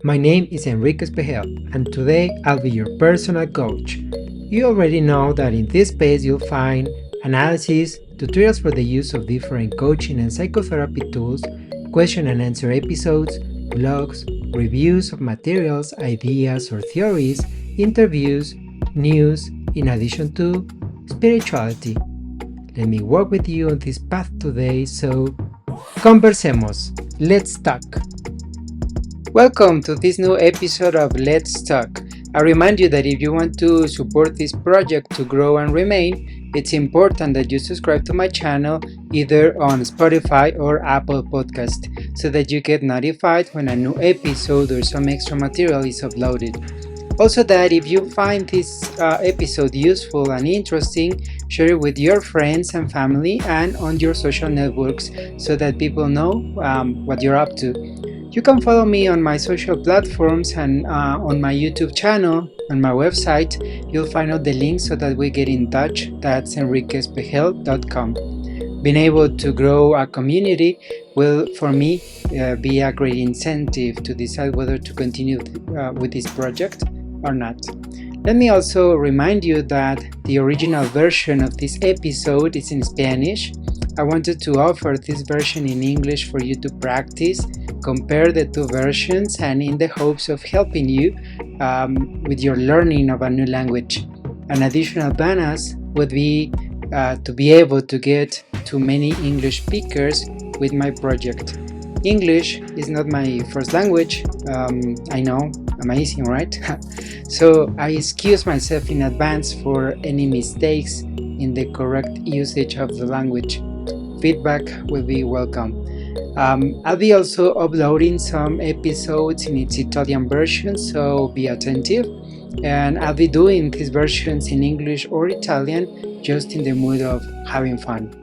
My name is Enrique Espejel, and today I'll be your personal coach. You already know that in this space you'll find analysis, tutorials for the use of different coaching and psychotherapy tools, question and answer episodes, blogs, reviews of materials, ideas or theories, interviews, news, in addition to spirituality. Let me walk with you on this path today, so conversemos. Let's talk. Welcome to this new episode of Let's Talk. I remind you that if you want to support this project to grow and remain, it's important that you subscribe to my channel either on Spotify or Apple Podcast so that you get notified when a new episode or some extra material is uploaded. Also, that if you find this episode useful and interesting, share it with your friends and family and on your social networks so that people know what you're up to. You can follow me on my social platforms and on my YouTube channel, on my website. You'll find out the link so that we get in touch. That's enriqueespejel.com. Being able to grow a community will, for me, be a great incentive to decide whether to continue with this project or not. Let me also remind you that the original version of this episode is in Spanish. I wanted to offer this version in English for you to practice, compare the two versions, and in the hopes of helping you with your learning of a new language. An additional bonus would be to be able to get to many English speakers with my project. English is not my first language. I know, amazing, right? So I excuse myself in advance for any mistakes in the correct usage of the language. Feedback will be welcome. I'll be also uploading some episodes in its Italian version, so be attentive. And I'll be doing these versions in English or Italian, just in the mood of having fun.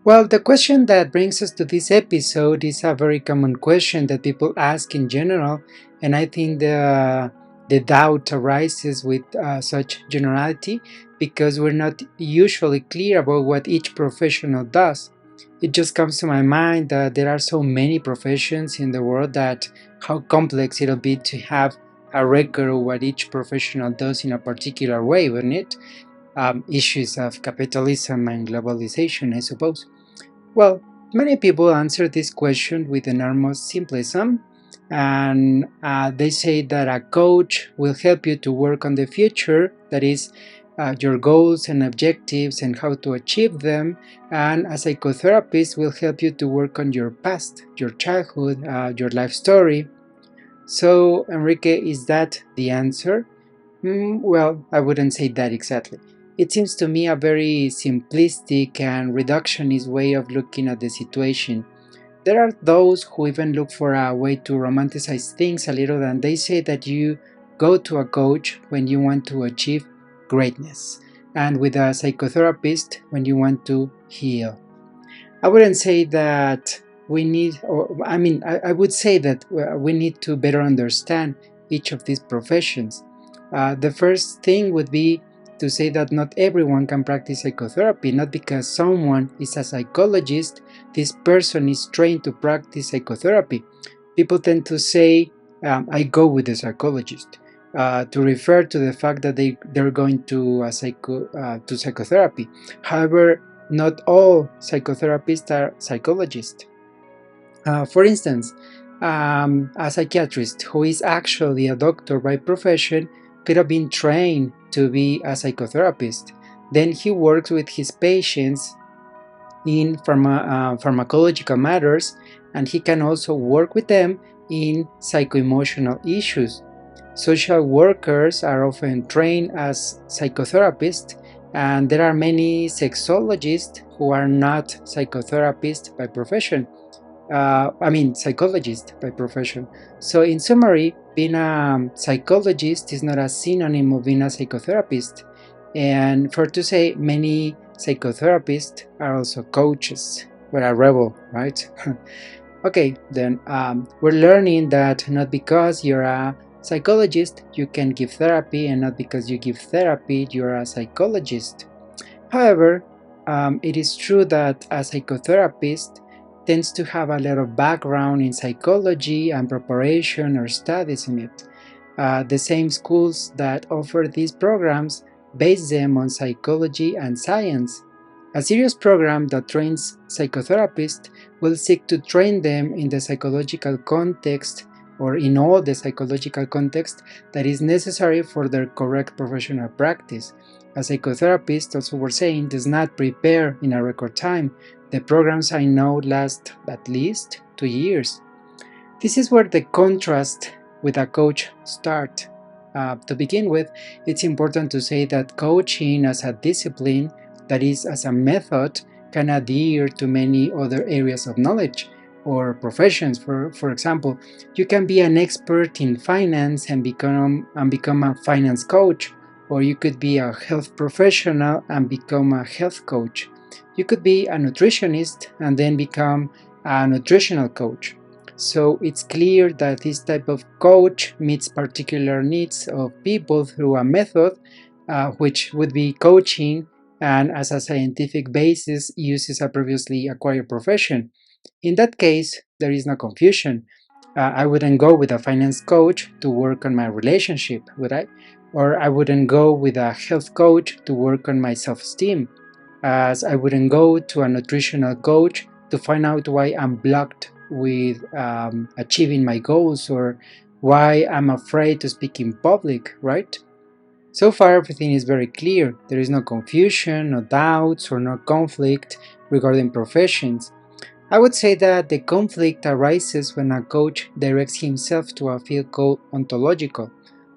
Well, the question that brings us to this episode is a very common question that people ask in general, and I think the doubt arises with such generality because we're not usually clear about what each professional does. It just comes to my mind that there are so many professions in the world that how complex it'll be to have a record of what each professional does in a particular way, wouldn't it? Issues of capitalism and globalization, I suppose. Well, many people answer this question with enormous simplism, and they say that a coach will help you to work on the future, that is, your goals and objectives and how to achieve them, and a psychotherapist will help you to work on your past, your childhood, your life story. So, Enrique, is that the answer? Well, I wouldn't say that exactly. It seems to me a very simplistic and reductionist way of looking at the situation. There are those who even look for a way to romanticize things a little, and they say that you go to a coach when you want to achieve greatness, and with a psychotherapist when you want to heal. I wouldn't say that we need, I would say that we need to better understand each of these professions. The first thing would be to say that not everyone can practice psychotherapy. Not because someone is a psychologist, this person is trained to practice psychotherapy. People tend to say, I go with the psychologist, to refer to the fact that they're going to psychotherapy. However, not all psychotherapists are psychologists. For instance, a psychiatrist who is actually a doctor by profession could have been trained to be a psychotherapist. Then he works with his patients in pharmacological matters, and he can also work with them in psycho-emotional issues. Social workers are often trained as psychotherapists, and there are many sexologists who are not psychotherapists by profession. Psychologist by profession. So in summary, being a psychologist is not a synonym of being a psychotherapist. And for to say, many psychotherapists are also coaches. We're a rebel, right? Okay, then we're learning that not because you're a psychologist you can give therapy, and not because you give therapy you're a psychologist. However, it is true that a psychotherapist tends to have a lot of background in psychology and preparation or studies in it. The same schools that offer these programs base them on psychology and science. A serious program that trains psychotherapists will seek to train them in the psychological context or in all the psychological context that is necessary for their correct professional practice. A psychotherapist, also we're saying, does not prepare in a record time. The programs I know last at least 2 years. This is where the contrast with a coach starts. To begin with, it's important to say that coaching as a discipline, that is, as a method, can adhere to many other areas of knowledge or professions. For example, you can be an expert in finance and become a finance coach, or you could be a health professional and become a health coach. You could be a nutritionist and then become a nutritional coach. So it's clear that this type of coach meets particular needs of people through a method, which would be coaching, and as a scientific basis uses a previously acquired profession. In that case, there is no confusion. I wouldn't go with a finance coach to work on my relationship, would I? Or I wouldn't go with a health coach to work on my self-esteem, as I wouldn't go to a nutritional coach to find out why I'm blocked with achieving my goals or why I'm afraid to speak in public, right? So far, everything is very clear. There is no confusion, no doubts, or no conflict regarding professions. I would say that the conflict arises when a coach directs himself to a field called ontological.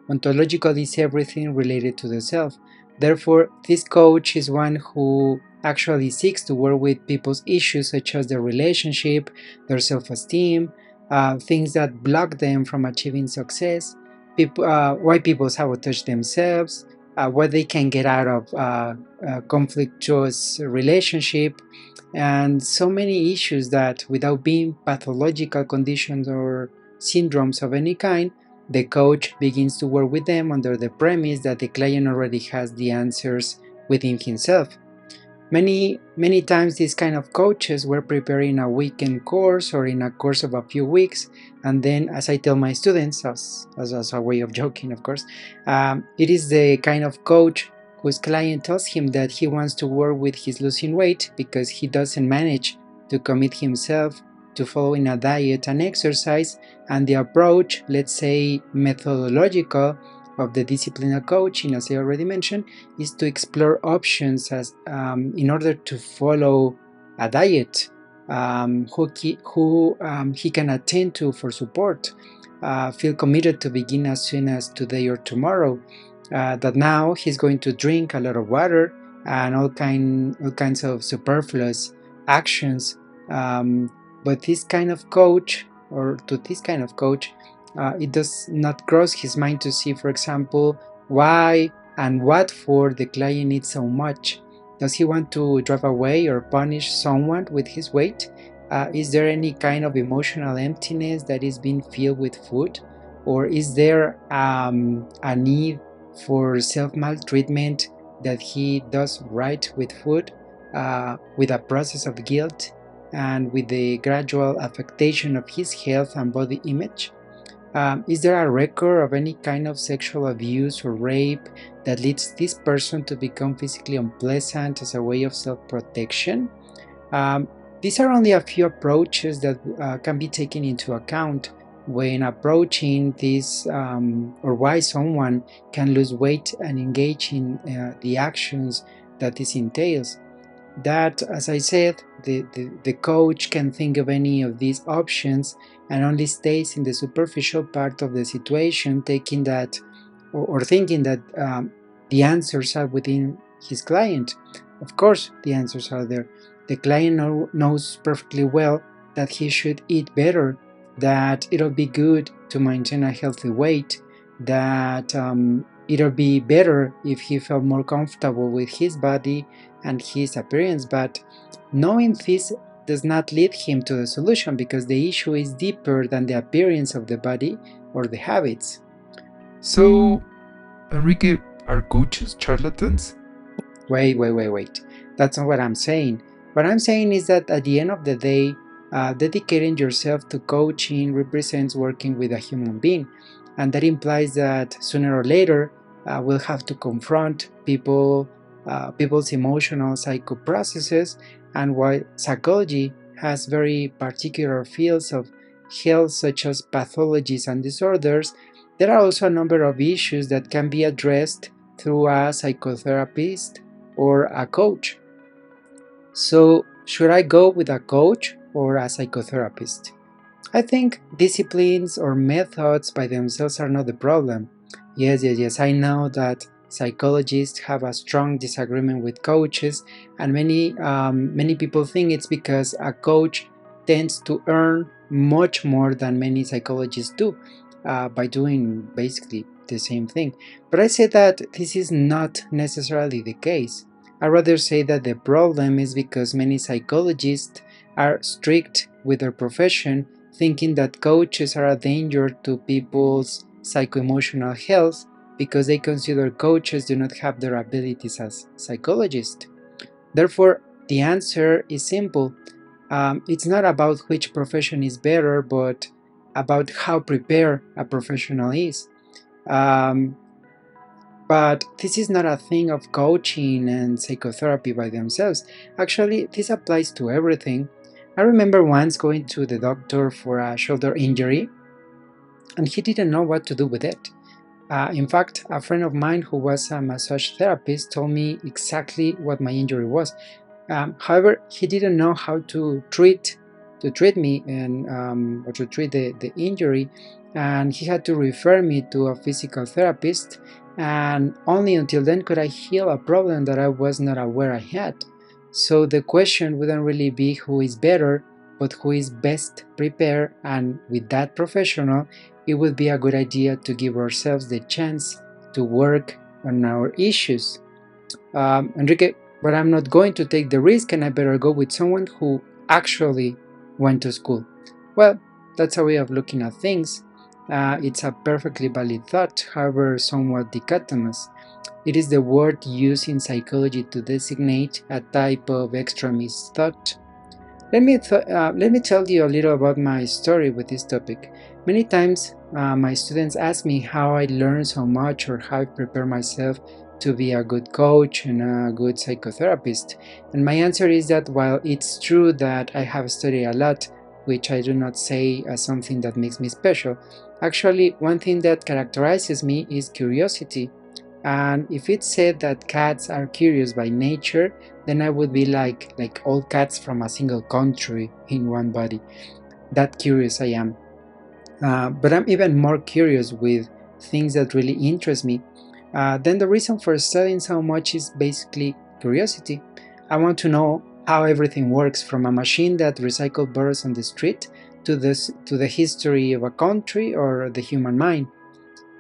Ontological is everything related to the self. Therefore, this coach is one who actually seeks to work with people's issues such as their relationship, their self-esteem, things that block them from achieving success, why people sabotage themselves, what they can get out of a conflictuous relationship, and so many issues that, without being pathological conditions or syndromes of any kind, the coach begins to work with them under the premise that the client already has the answers within himself. Many times these kind of coaches were preparing a weekend course or in a course of a few weeks, and then, as I tell my students, as a way of joking, of course, it is the kind of coach whose client tells him that he wants to work with his losing weight because he doesn't manage to commit himself to following a diet and exercise, and the approach, let's say methodological, of the discipline of coaching, as I already mentioned, is to explore options as in order to follow a diet who he can attend to for support, feel committed to begin as soon as today or tomorrow, that now he's going to drink a lot of water and all kinds of superfluous actions, but this kind of coach, or to this kind of coach, it does not cross his mind to see, for example, why and what for the client needs so much. Does he want to drive away or punish someone with his weight? Is there any kind of emotional emptiness that is being filled with food? Or is there a need for self-maltreatment that he does right with food, with a process of guilt, and with the gradual affectation of his health and body image? Is there a record of any kind of sexual abuse or rape that leads this person to become physically unpleasant as a way of self-protection? These are only a few approaches that can be taken into account when approaching this, or why someone can lose weight and engage in the actions that this entails. That, as I said, the coach can think of any of these options and only stays in the superficial part of the situation, taking that or thinking that the answers are within his client. Of course, the answers are there. The client knows perfectly well that he should eat better, that it'll be good to maintain a healthy weight, that it'll be better if he felt more comfortable with his body and his appearance, but knowing this does not lead him to the solution, because the issue is deeper than the appearance of the body or the habits. So, Enrique, are coaches charlatans? Wait. That's not what I'm saying. What I'm saying is that at the end of the day, dedicating yourself to coaching represents working with a human being, and that implies that sooner or later we'll have to confront people's emotional psycho processes. And while psychology has very particular fields of health such as pathologies and disorders, there are also a number of issues that can be addressed through a psychotherapist or a coach. So, should I go with a coach or a psychotherapist? I think disciplines or methods by themselves are not the problem. Yes, I know that psychologists have a strong disagreement with coaches, and many people think it's because a coach tends to earn much more than many psychologists do by doing basically the same thing. But I say that this is not necessarily the case. I rather say that the problem is because many psychologists are strict with their profession, thinking that coaches are a danger to people's psycho-emotional health because they consider coaches do not have their abilities as psychologists. Therefore, the answer is simple. It's not about which profession is better, but about how prepared a professional is. But this is not a thing of coaching and psychotherapy by themselves. Actually, this applies to everything. I remember once going to the doctor for a shoulder injury, and he didn't know what to do with it. In fact, a friend of mine who was a massage therapist told me exactly what my injury was. However, he didn't know how to treat me and or to treat the injury, and he had to refer me to a physical therapist. And only until then could I heal a problem that I was not aware I had. So the question wouldn't really be who is better, but who is best prepared, and with that professional, it would be a good idea to give ourselves the chance to work on our issues. Enrique, but I'm not going to take the risk, and I better go with someone who actually went to school. Well, that's a way of looking at things. It's a perfectly valid thought, however, somewhat dichotomous. It is the word used in psychology to designate a type of extremist thought. Let me tell you a little about my story with this topic. Many times, my students ask me how I learn so much or how I prepare myself to be a good coach and a good psychotherapist. And my answer is that while it's true that I have studied a lot, which I do not say as something that makes me special, actually, one thing that characterizes me is curiosity. And if it's said that cats are curious by nature, then I would be like all cats from a single country in one body. That curious I am. But I'm even more curious with things that really interest me. Then the reason for studying so much is basically curiosity. I want to know how everything works, from a machine that recycles birds on the street to the history of a country or the human mind.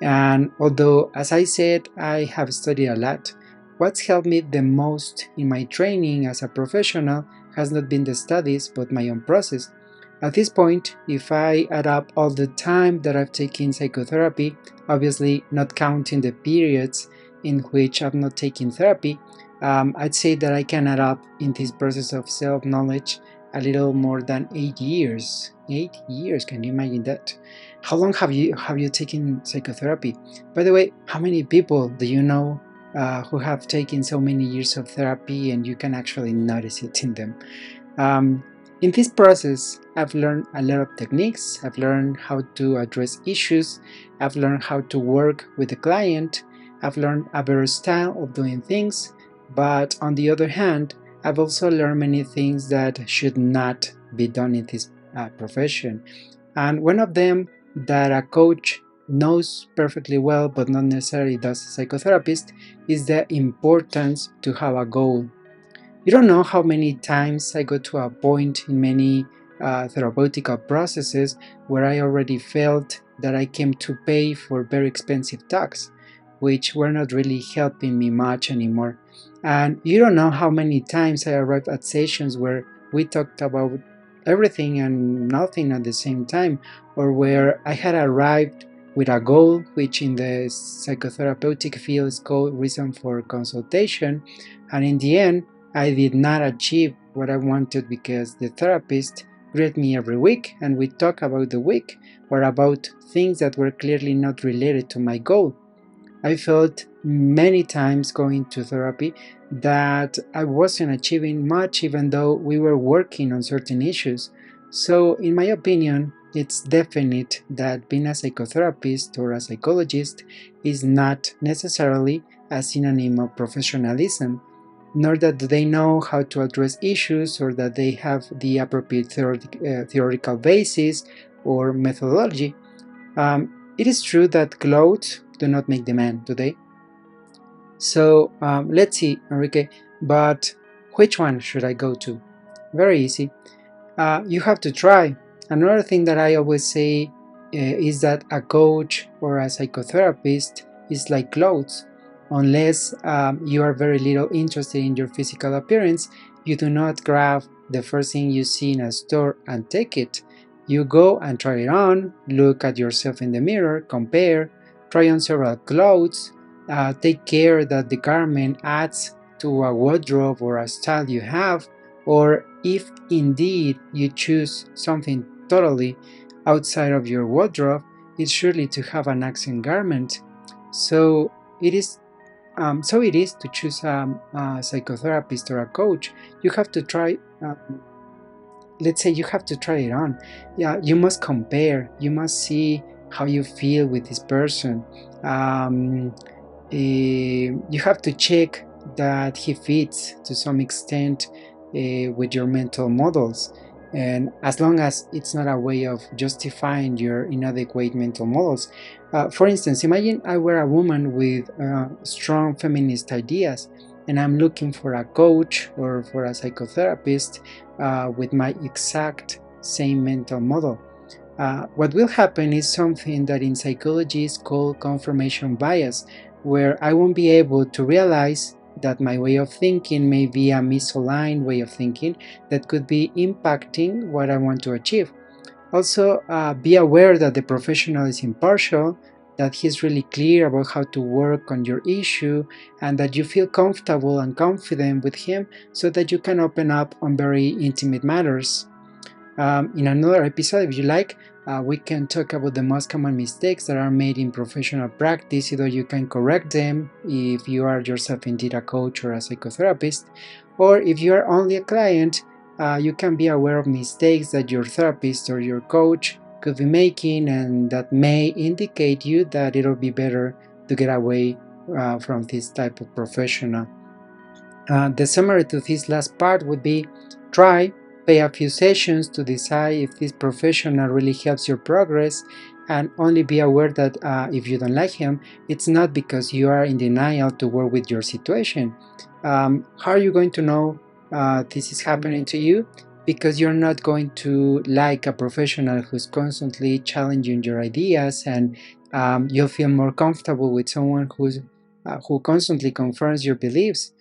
And although, as I said, I have studied a lot, what's helped me the most in my training as a professional has not been the studies, but my own process. At this point, if I add up all the time that I've taken psychotherapy, obviously not counting the periods in which I've not taken therapy, I'd say that I can add up in this process of self-knowledge a little more than 8 years. 8 years, can you imagine that? How long have you taken psychotherapy? By the way, how many people do you know who have taken so many years of therapy and you can actually notice it in them? In this process, I've learned a lot of techniques. I've learned how to address issues. I've learned how to work with the client. I've learned a better style of doing things. But on the other hand, I've also learned many things that should not be done in this profession. And one of them that a coach knows perfectly well, but not necessarily does a psychotherapist, is the importance to have a goal. You don't know how many times I got to a point in many therapeutical processes where I already felt that I came to pay for very expensive talks, which were not really helping me much anymore. And you don't know how many times I arrived at sessions where we talked about everything and nothing at the same time, or where I had arrived with a goal, which in the psychotherapeutic field is called reason for consultation, and in the end, I did not achieve what I wanted because the therapist greet me every week and we talk about the week or about things that were clearly not related to my goal. I felt many times going to therapy that I wasn't achieving much even though we were working on certain issues. So, in my opinion, it's definite that being a psychotherapist or a psychologist is not necessarily a synonym of professionalism, nor that they know how to address issues or that they have the appropriate theoretical basis or methodology. It is true that clothes do not make the man, do they? So let's see, Enrique, but which one should I go to? Very easy. You have to try. Another thing that I always say is that a coach or a psychotherapist is like clothes. Unless you are very little interested in your physical appearance, you do not grab the first thing you see in a store and take it. You go and try it on, look at yourself in the mirror, compare, try on several clothes, take care that the garment adds to a wardrobe or a style you have, or if indeed you choose something totally outside of your wardrobe, it's surely to have an accent garment. So it is to choose a psychotherapist or a coach. You have to try. Let's say you have to try it on. Yeah, you must compare. You must see how you feel with this person. You have to check that he fits to some extent with your mental models, and as long as it's not a way of justifying your inadequate mental models. For instance, imagine I were a woman with strong feminist ideas and I'm looking for a coach or for a psychotherapist with my exact same mental model. What will happen is something that in psychology is called confirmation bias, where I won't be able to realize that my way of thinking may be a misaligned way of thinking that could be impacting what I want to achieve. Also, be aware that the professional is impartial, that he's really clear about how to work on your issue, and that you feel comfortable and confident with him so that you can open up on very intimate matters. In another episode, if you like, we can talk about the most common mistakes that are made in professional practice. Either you can correct them if you are yourself indeed a coach or a psychotherapist, or if you are only a client, you can be aware of mistakes that your therapist or your coach could be making, and that may indicate you that it'll be better to get away from this type of professional. The summary to this last part would be: try, pay a few sessions to decide if this professional really helps your progress, and only be aware that if you don't like him, it's not because you are in denial to work with your situation. How are you going to know this is happening to you? Because you're not going to like a professional who's constantly challenging your ideas, and you'll feel more comfortable with someone who constantly confirms your beliefs.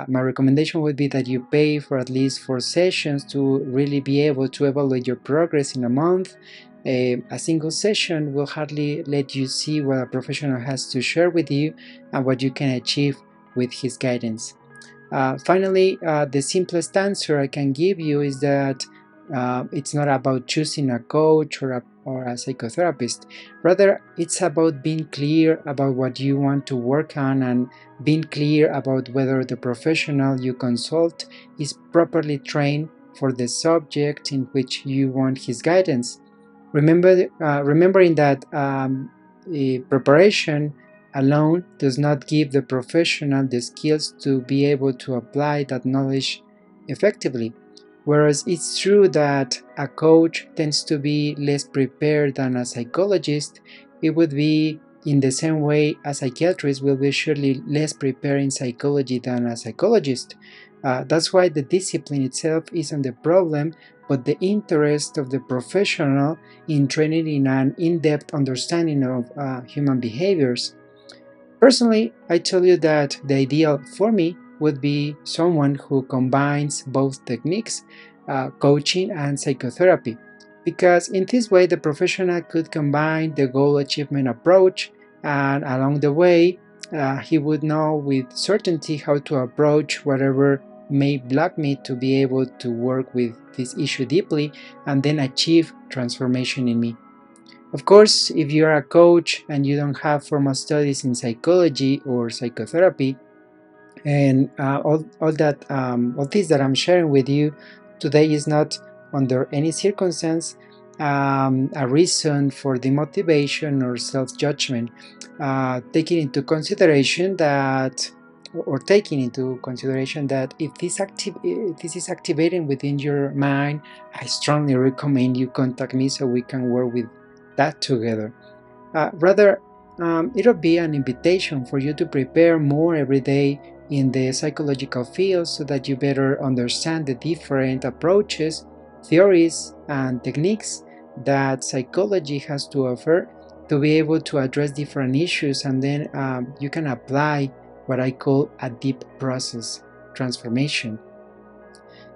My recommendation would be that you pay for at least 4 sessions to really be able to evaluate your progress in a month. A single session will hardly let you see what a professional has to share with you and what you can achieve with his guidance. Finally, the simplest answer I can give you is that it's not about choosing a coach or a psychotherapist. Rather, it's about being clear about what you want to work on and being clear about whether the professional you consult is properly trained for the subject in which you want his guidance. Remembering that preparation alone does not give the professional the skills to be able to apply that knowledge effectively. Whereas it's true that a coach tends to be less prepared than a psychologist, it would be in the same way a psychiatrist will be surely less prepared in psychology than a psychologist. That's why the discipline itself isn't the problem, but the interest of the professional in training in an in-depth understanding of human behaviors. Personally, I tell you that the ideal for me would be someone who combines both techniques, coaching and psychotherapy, because in this way the professional could combine the goal achievement approach, and along the way he would know with certainty how to approach whatever may block me to be able to work with this issue deeply and then achieve transformation in me. Of course, if you're a coach and you don't have formal studies in psychology or psychotherapy, and all this that I'm sharing with you today is not under any circumstance a reason for demotivation or self-judgment. Taking into consideration that if this is activating within your mind, I strongly recommend you contact me so we can work with that together. It'll be an invitation for you to prepare more every day in the psychological field so that you better understand the different approaches, theories, and techniques that psychology has to offer to be able to address different issues, and then you can apply what I call a deep process transformation.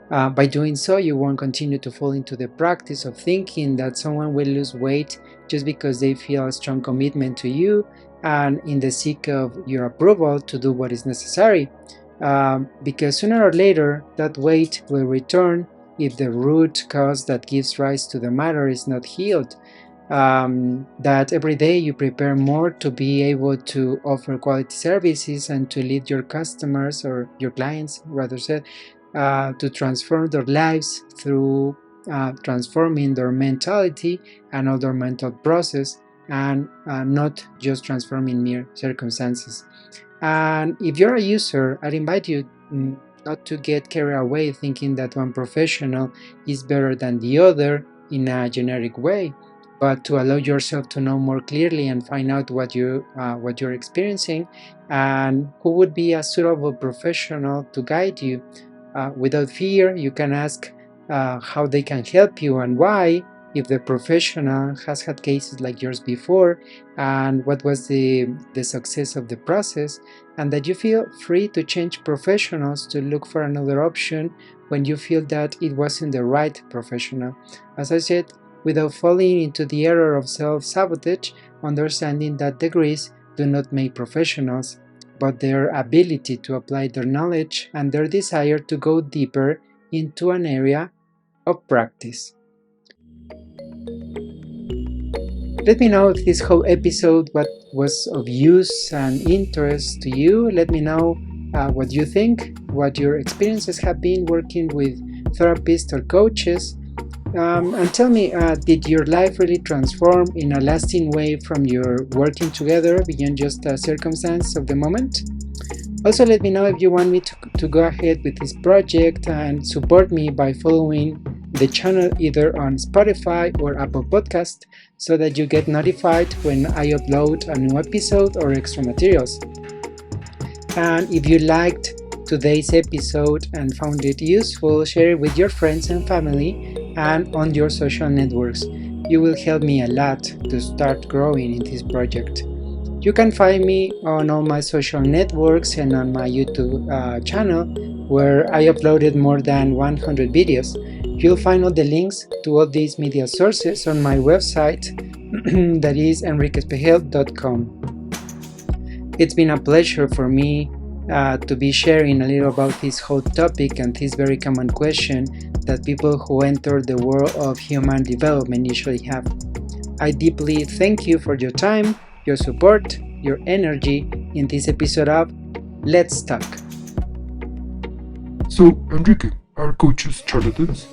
By doing so, you won't continue to fall into the practice of thinking that someone will lose weight just because they feel a strong commitment to you and in the seek of your approval to do what is necessary. Because sooner or later, that weight will return if the root cause that gives rise to the matter is not healed. That every day you prepare more to be able to offer quality services and to lead your customers, or your clients rather said, to transform their lives through transforming their mentality and all their mental process, and not just transforming mere circumstances. And if you're a user, I'd invite you not to get carried away thinking that one professional is better than the other in a generic way, but to allow yourself to know more clearly and find out what you're experiencing and who would be a suitable professional to guide you. Without fear, you can ask how they can help you and why, if the professional has had cases like yours before, and what was the success of the process, and that you feel free to change professionals to look for another option when you feel that it wasn't the right professional. As I said, without falling into the error of self-sabotage, understanding that degrees do not make professionals, but their ability to apply their knowledge and their desire to go deeper into an area of practice. Let me know if this whole episode was of use and interest to you. Let me know what you think, what your experiences have been working with therapists or coaches. And tell me, did your life really transform in a lasting way from your working together beyond just a circumstance of the moment? Also, let me know if you want me to go ahead with this project and support me by following the channel either on Spotify or Apple Podcast so that you get notified when I upload a new episode or extra materials. And if you liked today's episode and found it useful, share it with your friends and family and on your social networks. You will help me a lot to start growing in this project. You can find me on all my social networks and on my YouTube channel, where I uploaded more than 100 videos. You'll find all the links to all these media sources on my website, that is enriquespejel.com. It's been a pleasure for me to be sharing a little about this whole topic and this very common question that people who enter the world of human development usually have. I deeply thank you for your time, your support, your energy in this episode of Let's Talk. So, Enrique, are coaches charlatans?